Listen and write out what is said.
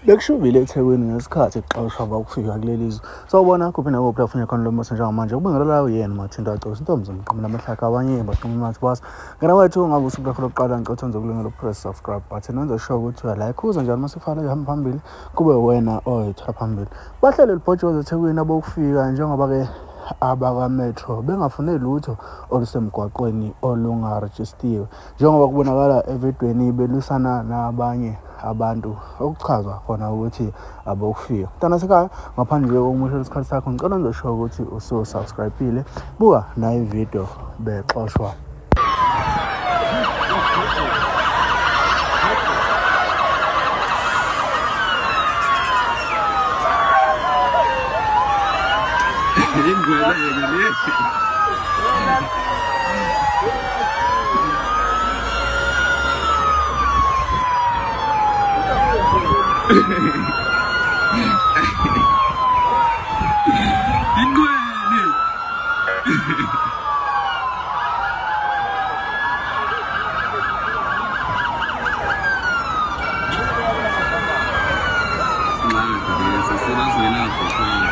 Bekushubile eThekwini ngesikhathi kuqashwa bakufika kuleli zwe. Sawubona kuphi nakuphi afuna khona lo mose njengamanje. Kubingelela uyena mathinta acose intombi zomqhamulo amahlaka abanye baqhamulo mathi basa. Ngena wethu ngabe usuku lakho lokuqala ngicotha ngizokulungela press subscribe button wenza sure ukuthi like uza njalo masifala ihamba phambili kube wena oyithola phambili. Bahlele libhojoza eThekwini abokufika njengoba ke abaka Metro bengafune lutho olusemgwaqweni olungarejistiwe njengoba kubonakala evidweni belusana nabanye abantu okuchaza khona ukuthi abokufika. Mntana sekhaya ngaphandle kokumusha isikhathi sakho ngicela ngizosho ukuthi ususubscribe-ile buka nayo ivideo bexoshwa. Claro, porque essa cena suena a